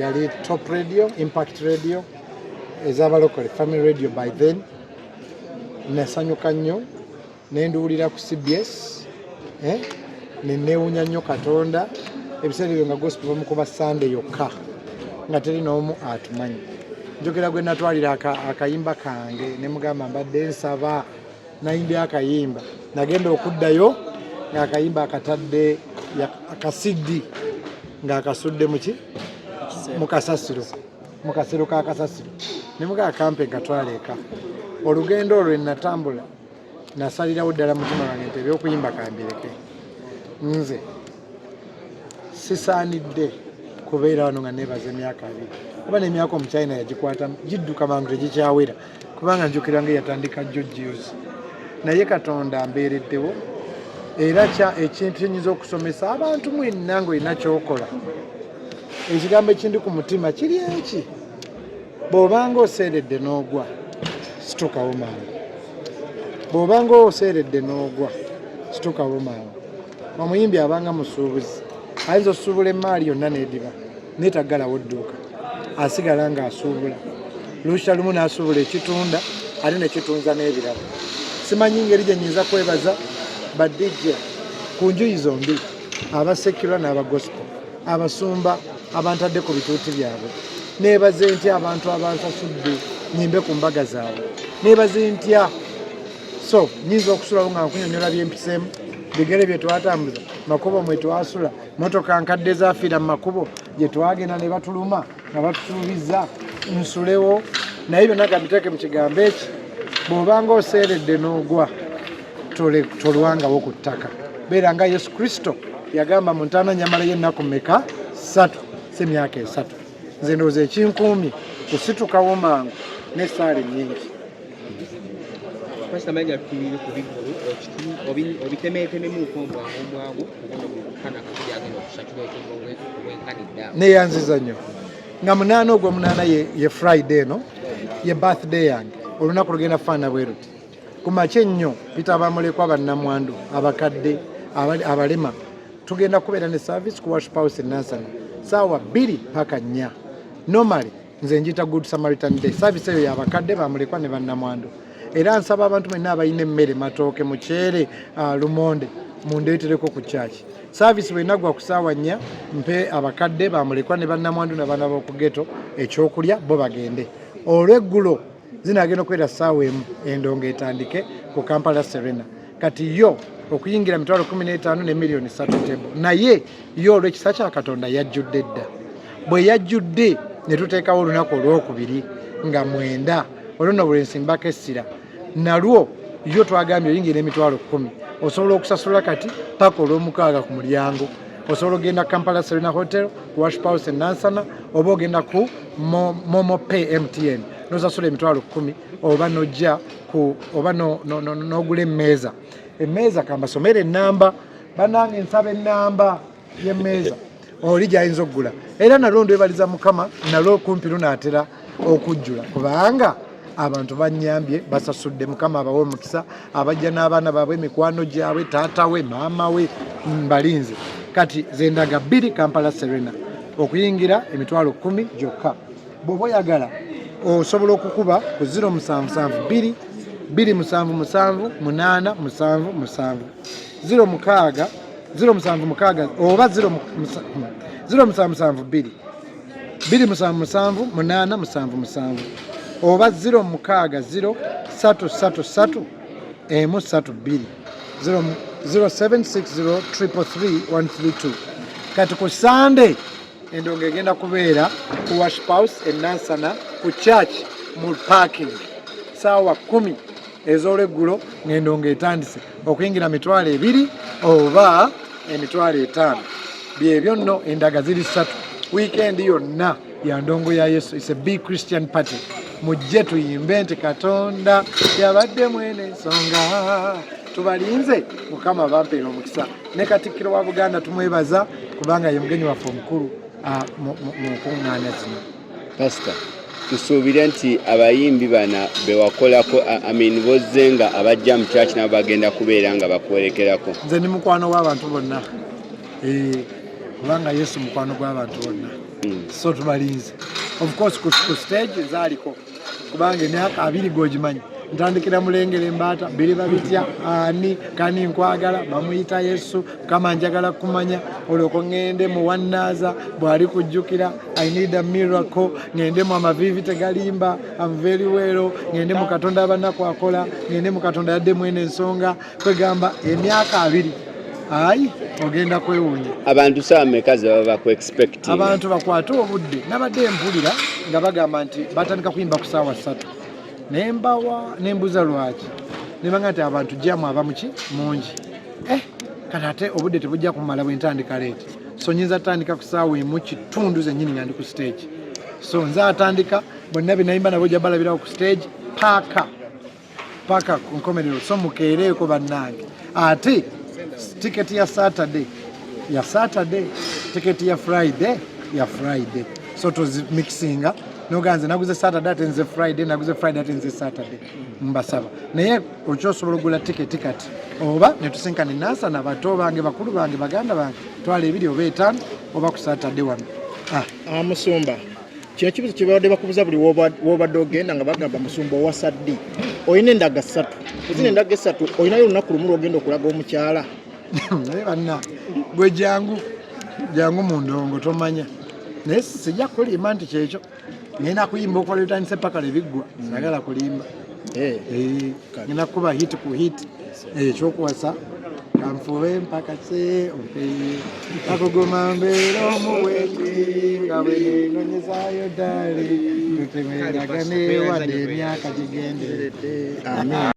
yali Top Radio, Impact Radio, ez'abalokole, Family Radio by then. Nasanyuka nnyo ne nduwulira ku CBS ne neewunya nnyo Katonda ebiseera ebyo nga gospel bamukuba Sunday yokka nga teri n'omu atumanyi. Njogera gwe natwalira akayimba kange ne mugamba mbadde nsaba nayimbye akayimba nagenda okuddayo ng'akayimba akatadde akasidi ng'akasudde mu kasasiro mu kasero ka kasasiro ne mugaa kampe katwala eka. Olugendo olwo natambula nasalirawo ddala mutima wange nti ebyokuyimba kambireke. Nze sisaanidde kubeera wano nga neebaza emyaka 2 kuba n'emyaka omukyayina yagikwata gidduka mangu tegikyawera kubanga njukira nga yatandika jojiozi naye Katonda mbeereddewo era ekintu kyenyinza okusomesa abantu mwenna ng'olina kyokola. Ekigambo ekindi ku mutima kiri eki, bw'obanga oseeredde n'ogwa situkawo mangu. Bw'obanga oseeredde n'ogwa situkawo mangu. Omuyimbi abanga musuubuzi ayinza osuubula emaali yonna n'ediba neetaggalawo dduuka asigala ng'asuubula. Luusa lumu n'asuubula ekitunda ate nekitunza n'ebirabo. Simanyi ngeri gye nnyinza kwebaza badijja ku njuyi zombi, abasekirwa n'abagospel, abasumba abantadde ku bituuti byabwe. Neebaze ntya abantu abansasudde nyimbe ku mbaga zaabwe. Neebaze ntya so nyinza okusulawo nga nkunyonyola byempiseemu bigere bye twatambuza, makubo mwe twasula, motoka nkadde zaafiira mu makubo gye twagenda ne batuluma nga batusuubiza nsulewo. Naye byonna gabiteeke mu kigambo eki, bw'obanga oseeredde n'ogwa tolwangawo ku ttaka. Beera nga Yesu Kristo yagamba mu ntaana nyamala y'ennaku mmeka 3 si myaka 3. Nze ndowooza ekinkuumye kusitukawo mangu n'essaala ennyingi. Pastor Mayiga tutumire ku bigulu obitemeetememuuko obwangu kana kakujagenda okusakira obwenkanidde neyanziza nnyo nga 8 ogw'omunaana ye Friday eno ye birthday yange. Olunaku lugenda faana bwe ruti ku makya ennyo Peter Bamulekwa bannamwandu abakadde abalema tugenda kubeera ne service ku Worship House e Nansana saawa 2 paka 4. Normally nze njita Good Samaritan Day. Service eyo y'abakadde Bamulekwa ne bannamwandu. Era nsaba abantu mwenna abalina emmere, matooke, muceere, lumonde mundeetereko ku kyaki. Service bw'enagwa ku ssaawa 4 mpe abakadde Bamulekwa ne bannamwandu n'abaana b'oku ghetto ekyokulya bo bagende. Olw'eggulo zinagenda okubeera ssaawa 1 endongo etandike ku Kampala Serena. Kati yo okuyingira mitwalo 15 ne miliyoni 3 tebo. Naye yo olw'ekisa kya Katonda yajjudde dda. Bwe yajjudde ne tuteekawo olunaku olwokubiri nga 9 olwo bwe nsimbako essira. Nalwo yo twagambye oyingira emitwalo 10. Osobola okusasula kati paka olw'omukaaga ku mulyango. Osobola ogenda Kampala Serena Hotel ku Worship House e Nansana oba ogenda ku Momo Pay MTN nosasula emitwalo 10 oba nojja oba n'ogula emmeeza. Emmeeza kambasomera ennamba bannange nsaba ennamba y'emmeeza oli gy'ayinza okugula. Era nalwo ndwebaliza Mukama nalwo kumpi lunaatera okujjula kubanga abantu bannyambye basasudde. Mukama abawe omukisa abajja n'abaana baabwe mikwano gyabwe taata we maama we mbalinze. Kati zendaga 2 Kampala Serena okuyingira emitwalo 10 gyokka. Bw'oba oyagala osobola okukuba ku 077 277 877 076 oba 0772 277 877 oba 060 333 132 0760 333 132. Kati ku Sunday endongo egenda kubeera ku Worship House e Nansana ku church mu parking saawa 10 ez'olweggulo ng'endongo etandise okuyingira mitwalo 2 oba emitwalo 5. Byebyo nno endaga ziri 3. Weekend yonna ya ndongo ya Yesu. It's a big Christian party. Mujje tuyimbe nti Katonda yabadde mwene ensonga. Tubalinze Mukama bampeera omukisa. Ne Katikkiro wa Buganda tumwebaza kubanga ye mugenyi waffe omukulu mu nkuŋŋaanya zino. Pastor, tusuubira nti abayimbi bana bewakolako bozze nga abajja mu church nabo bagenda kubeera nga bakwerekerako. Nze ni mukwano w'abantu bonna. Kubanga Yesu mukwano gw'abantu bonna. so tubalinze of course ku stage zaaliko kubanga emyaka 2 gogimanyi ntandikira mulengere embaata biri babitya ani kani nkwagala bamuyita Yesu kama njagala kumanya olwo ngende mu wannaza bwali kujjukira I need a miracle ngende mu amavivi tegalimba I'm very well ngende mu Katonda abanaku akola ngende mu Katonda yadde mwene ensonga kwegamba emyaka 2 ayi ogenda kwewunya abantu saamekazi baba ku expect abantu bakwata obudde nabadde mpulira nga bagamba nti batandika kuyimba ku ssaawa 3 nembawa nembuza lwaki nebanga nti abantu jamu abamuki mungi kanate obudde tebujja kumala bwentandika leeti so nyinza tandika ku ssaawa emu kitundu zennyini nga ndi ku stage so nze atandika bonna binayimba nabo jja balabirawo ku stage paka ku nkomerero so mukeereeko bannange ate tiketi ya Saturday tiketi ya Friday so tozi mixinga noganze naguze Saturday atenze Friday naguze Friday atenze Saturday mbasaba naye okyosobola ogula tiketi kati oba netusinkane nasa na bato bange bakulu bange baganda bange twala ebiri oba 5 oba ku Saturday wano Musumba kino kibuzo kibadde bakubuza buli wobadde ogenda nga bagamba Musumba owa Saddi oyina endaga 3 ezina endaga 3 oyinayo olunaku lumu lwogenda okulaga omukyala naye banna gwe jangu mu ndongo tomanya naye sijja kulimba nti kyekyo ngenda kuyimba okuva lutandise paka lebiggwa sagala kulimba ngenda kuba hit ku hit ekyokuwasa kanfuwe mpaka se akuguma mbeera omuwegi nga bwenenonyezayo ddali tutemeragane wadde emyaka gigenderedde